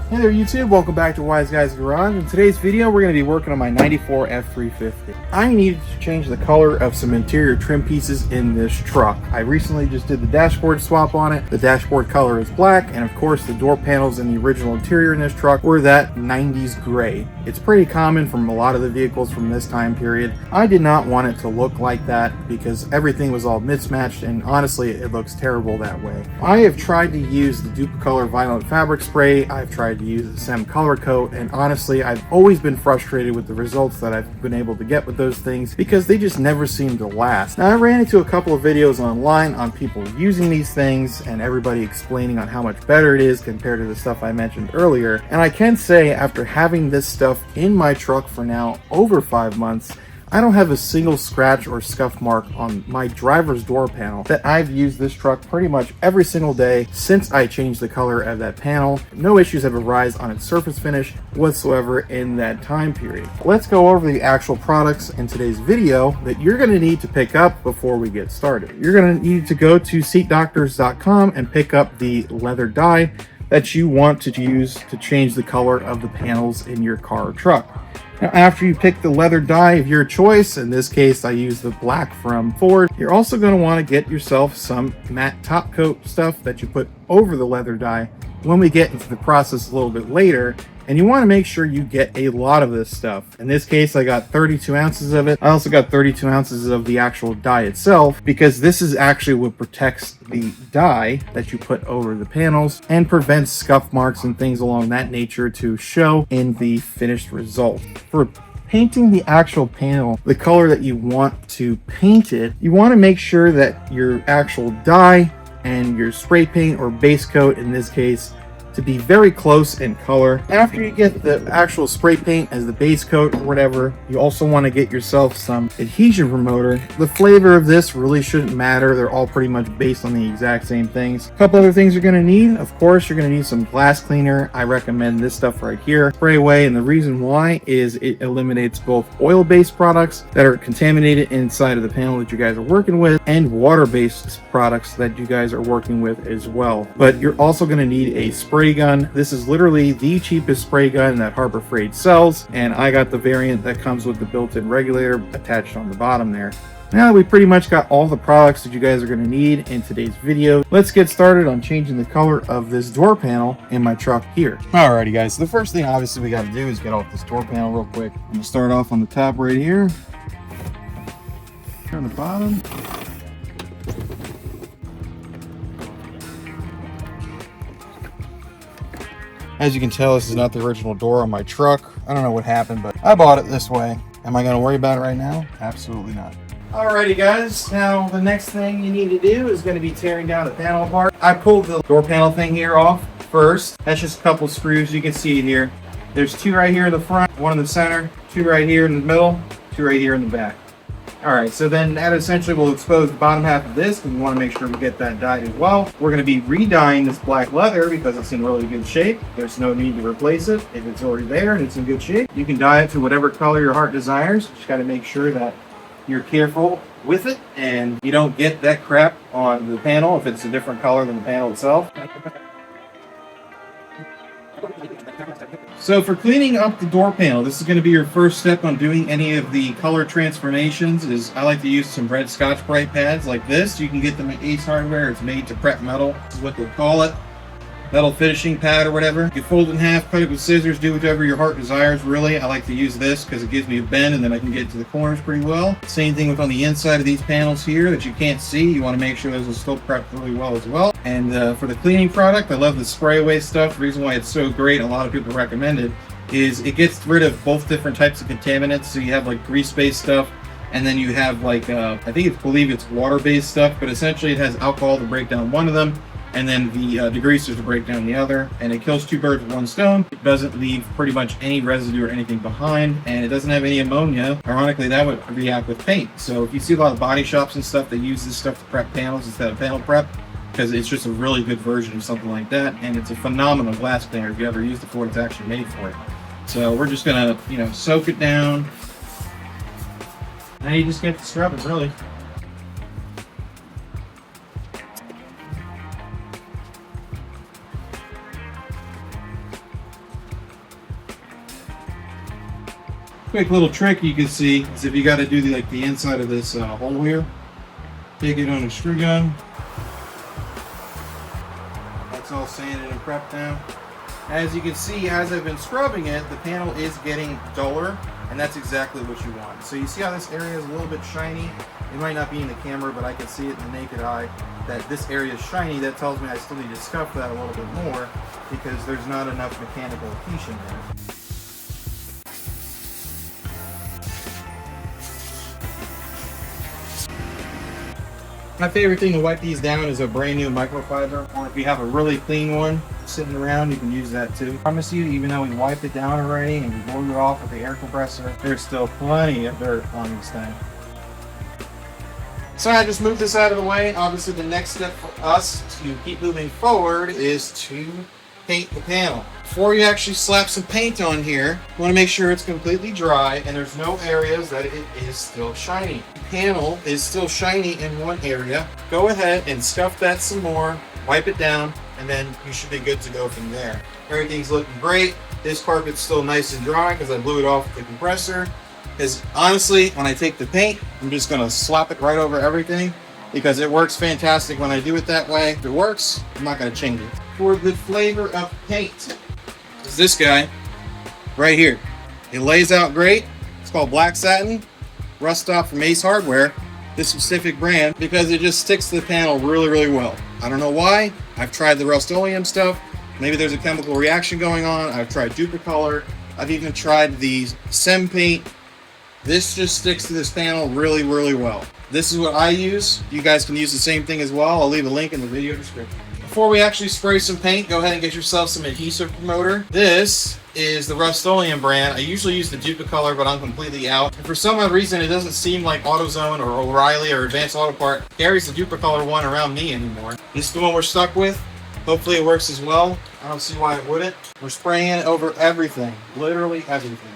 Hey there YouTube, welcome back to Wise Guys Garage. In today's video, we're going to be working on my 94 F350. I needed to change the color of some interior trim pieces in this truck. I recently just did the dashboard swap on it. The dashboard color is black, and of course the door panels in the original interior in this truck were that 90s gray. It's pretty common from a lot of the vehicles from this time period. I did not want it to look like that because everything was all mismatched, and honestly it looks terrible that way. I have tried to use the Duplicolor vinyl fabric spray. I've tried to use the SEM color coat, and honestly I've always been frustrated with the results that I've been able to get with those things because they just never seem to last. Now, I ran into a couple of videos online on people using these things and everybody explaining on how much better it is compared to the stuff I mentioned earlier, and I can say after having this stuff in my truck for now over 5 months, I don't have a single scratch or scuff mark on my driver's door panel that I've used this truck pretty much every single day since I changed the color of that panel. No issues have arisen on its surface finish whatsoever in that time period. Let's go over the actual products in today's video that you're going to need to pick up before we get started. You're going to need to go to seatdoctors.com and pick up the leather dye that you want to use to change the color of the panels in your car or truck. Now, after you pick the leather dye of your choice, in this case I use the black from Ford, you're also going to want to get yourself some matte top coat stuff that you put over the leather dye when we get into the process a little bit later. And you want to make sure you get a lot of this stuff. In this case, I got 32 ounces of it. I also got 32 ounces of the actual dye itself, because this is actually what protects the dye that you put over the panels and prevents scuff marks and things along that nature to show in the finished result. For painting the actual panel the color that you want to paint it, you want to make sure that your actual dye and your spray paint or base coat, in this case, to be very close in color. After you get the actual spray paint as the base coat or whatever, you also want to get yourself some adhesion promoter. The flavor of this really shouldn't matter. They're all pretty much based on the exact same things. A couple other things you're going to need. Of course, you're going to need some glass cleaner. I recommend this stuff right here, Spray Away, and the reason why is it eliminates both oil-based products that are contaminated inside of the panel that you guys are working with and water-based products that you guys are working with as well. But you're also going to need a spray gun. This is literally the cheapest spray gun that Harbor Freight sells, and I got the variant that comes with the built-in regulator attached on the bottom there. Now that we pretty much got all the products that you guys are going to need in today's video, let's get started on changing the color of this door panel in my truck here. Alrighty guys, so the first thing obviously we got to do is get off this door panel real quick. I'm going to start off on the top right here, turn the bottom. As you can tell, this is not the original door on my truck. I don't know what happened, but I bought it this way. Am I going to worry about it right now? Absolutely not. Alrighty guys, now the next thing you need to do is going to be tearing down the panel apart. I pulled the door panel thing here off first. That's just a couple screws. You can see it here. There's two right here in the front, one in the center, two right here in the middle, two right here in the back. Alright, so then that essentially will expose the bottom half of this, because we want to make sure we get that dyed as well. We're going to be re-dyeing this black leather because it's in really good shape. There's no need to replace it. If it's already there and it's in good shape, you can dye it to whatever color your heart desires. Just got to make sure that you're careful with it and you don't get that crap on the panel if it's a different color than the panel itself. So for cleaning up the door panel, this is going to be your first step on doing any of the color transformations. Is I like to use some red Scotch-Brite pads like this. You can get them at Ace Hardware. It's made to prep metal. This is what they call it. Metal finishing pad or whatever. You fold it in half, cut it with scissors, do whatever your heart desires really. I like to use this because it gives me a bend and then I can get to the corners pretty well. Same thing with on the inside of these panels here that you can't see. You want to make sure those are still prepped really well as well. And for the cleaning product, I love the Spray Away stuff. The reason why it's so great, a lot of people recommend it, is it gets rid of both different types of contaminants. So you have like grease-based stuff, and then you have like, I believe it's water-based stuff, but essentially it has alcohol to break down one of them, and then the degreasers to break down the other, and it kills two birds with one stone. It doesn't leave pretty much any residue or anything behind, and it doesn't have any ammonia. Ironically, that would react with paint. So if you see a lot of body shops and stuff that use this stuff to prep panels instead of panel prep, because it's just a really good version of something like that, and it's a phenomenal glass cleaner if you ever used it for what it's actually made for it. So we're just gonna, soak it down. Now you just get to scrub it, really. quick little trick you can see is if you got to do the inside of this hole here, take it on a screw gun. That's all sanded and prepped now. As you can see, as I've been scrubbing it, the panel is getting duller, and that's exactly what you want. So you see how this area is a little bit shiny? It might not be in the camera, but I can see it in the naked eye that this area is shiny. That tells me I still need to scuff that a little bit more because there's not enough mechanical adhesion there. My favorite thing to wipe these down is a brand new microfiber, or if you have a really clean one sitting around, you can use that too. I promise you, even though we wiped it down already and we blew it off with the air compressor, there's still plenty of dirt on this thing. So I just moved this out of the way. Obviously the next step for us to keep moving forward is to paint the panel. Before you actually slap some paint on here, you want to make sure it's completely dry and there's no areas that it is still shiny. The panel is still shiny in one area. Go ahead and scuff that some more, wipe it down, and then you should be good to go from there. Everything's looking great. This carpet's still nice and dry because I blew it off with the compressor. Because honestly, when I take the paint, I'm just going to slap it right over everything because it works fantastic when I do it that way. If it works, I'm not going to change it. For the flavor of paint is this guy right here. It lays out great. It's called Black Satin, Rust Stop from Ace Hardware, this specific brand, because it just sticks to the panel really, really well. I don't know why. I've tried the Rust-Oleum stuff. Maybe there's a chemical reaction going on. I've tried Duplicolor. I've even tried the SEM paint. This just sticks to this panel really, really well. This is what I use. You guys can use the same thing as well. I'll leave a link in the video description. Before we actually spray some paint, go ahead and get yourself some adhesive promoter. This is the Rust-Oleum brand. I usually use the Duplicolor, but I'm completely out. And for some odd reason, it doesn't seem like AutoZone or O'Reilly or Advanced Auto Part carries the Duplicolor one around me anymore. This is the one we're stuck with. Hopefully it works as well. I don't see why it wouldn't. We're spraying it over everything, literally everything.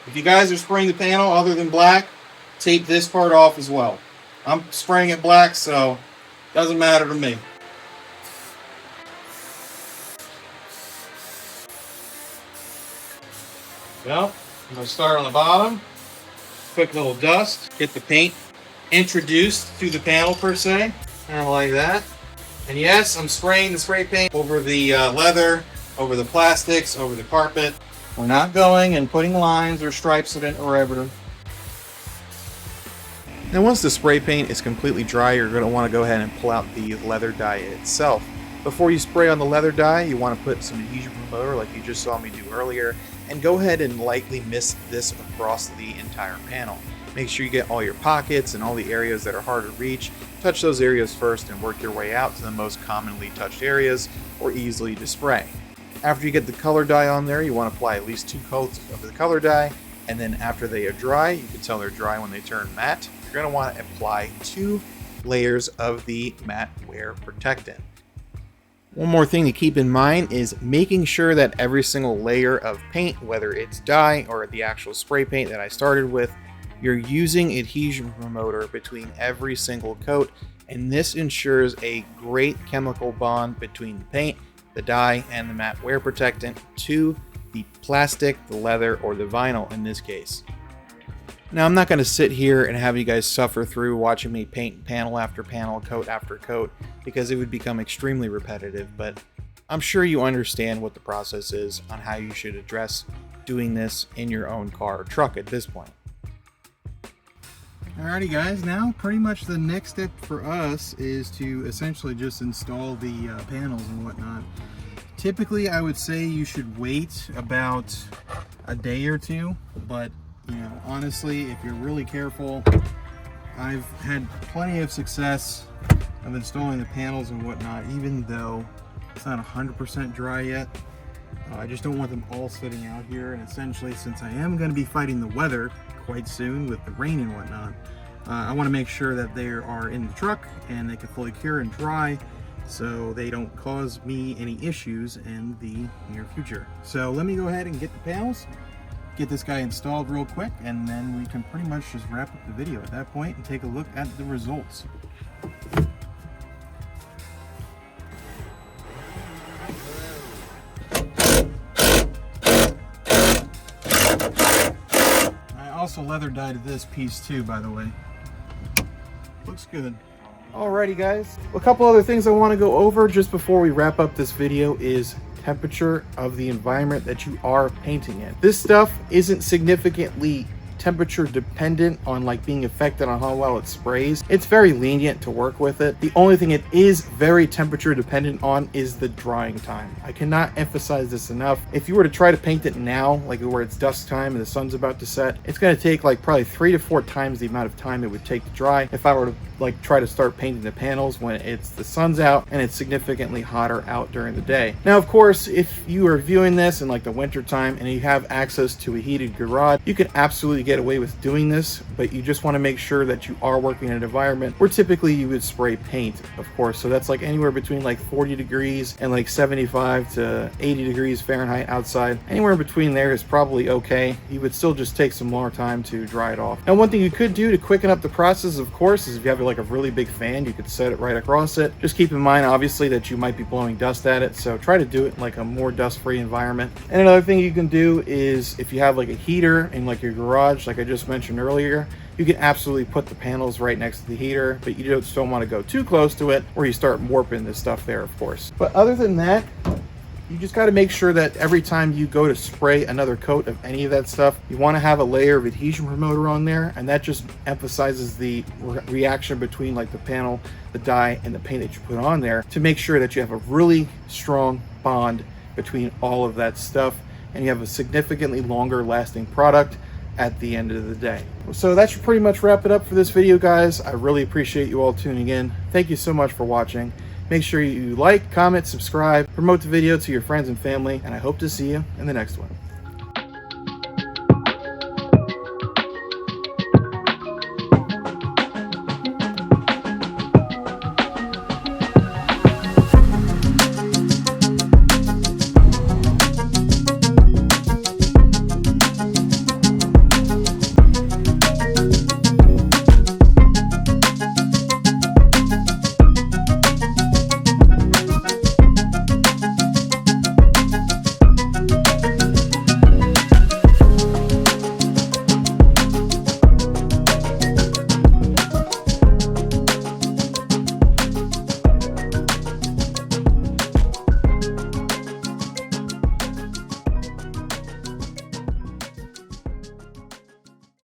If you guys are spraying the panel other than black, tape this part off as well. I'm spraying it black, so it doesn't matter to me. Well, I'm going to start on the bottom. Quick little dust. Get the paint introduced to the panel per se. Kind of like that. And yes, I'm spraying the spray paint over the leather, over the plastics, over the carpet. We're not going and putting lines or stripes in it or whatever. Now once the spray paint is completely dry, you're going to want to go ahead and pull out the leather dye itself. Before you spray on the leather dye, you want to put some adhesion promoter like you just saw me do earlier, and go ahead and lightly mist this across the entire panel. Make sure you get all your pockets and all the areas that are hard to reach. Touch those areas first and work your way out to the most commonly touched areas or easily to spray. After you get the color dye on there, you want to apply at least 2 coats of the color dye, and then after they are dry, you can tell they're dry when they turn matte, you're going to want to apply 2 layers of the matte wear protectant. One more thing to keep in mind is making sure that every single layer of paint, whether it's dye or the actual spray paint that I started with, you're using adhesion promoter between every single coat, and this ensures a great chemical bond between the paint, the dye, and the matte wear protectant to the plastic, the leather, or the vinyl in this case. Now I'm not going to sit here and have you guys suffer through watching me paint panel after panel, coat after coat, because it would become extremely repetitive, but I'm sure you understand what the process is on how you should address doing this in your own car or truck at this point. Alrighty guys, now pretty much the next step for us is to essentially just install the panels and whatnot. Typically I would say you should wait about a day or two, but you know, honestly, if you're really careful, I've had plenty of success of installing the panels and whatnot, even though it's not 100% dry yet. I just don't want them all sitting out here, and essentially, since I am going to be fighting the weather quite soon with the rain and whatnot, I want to make sure that they are in the truck and they can fully cure and dry so they don't cause me any issues in the near future. So let me go ahead and get the panels, get this guy installed real quick, and then we can pretty much just wrap up the video at that point and take a look at the results. also leather dyed this piece too, by the way. Looks good. Alrighty guys, a couple other things I want to go over just before we wrap up this video is temperature of the environment that you are painting in. This stuff isn't significantly temperature dependent on like being affected on how well it sprays. It's very lenient to work with it. The only thing it is very temperature dependent on is the drying time. I cannot emphasize this enough. If you were to try to paint it now, like where it's dusk time and the sun's about to set, it's going to take like probably 3 to 4 times the amount of time it would take to dry if I were to like try to start painting the panels when the sun's out and it's significantly hotter out during the day. Now of course, if you are viewing this in like the winter time and you have access to a heated garage, you can absolutely get away with doing this, but you just want to make sure that you are working in an environment where typically you would spray paint, of course. So that's like anywhere between like 40 degrees and like 75 to 80 degrees Fahrenheit outside. Anywhere in between there is probably okay. You would still just take some more time to dry it off. And one thing you could do to quicken up the process, of course, is if you have like a really big fan, you could set it right across it. Just keep in mind obviously that you might be blowing dust at it, so try to do it in like a more dust-free environment. And another thing you can do is if you have like a heater in like your garage, like I just mentioned earlier, you can absolutely put the panels right next to the heater, but you just don't want to go too close to it or you start warping this stuff there, of course. But other than that, you just got to make sure that every time you go to spray another coat of any of that stuff, you want to have a layer of adhesion promoter on there, and that just emphasizes the reaction between like the panel, the dye, and the paint that you put on there to make sure that you have a really strong bond between all of that stuff and you have a significantly longer lasting product at the end of the day. So that should pretty much wrap it up for this video, guys. I really appreciate you all tuning in. Thank you so much for watching. Make sure you like, comment, subscribe, promote the video to your friends and family, and I hope to see you in the next one.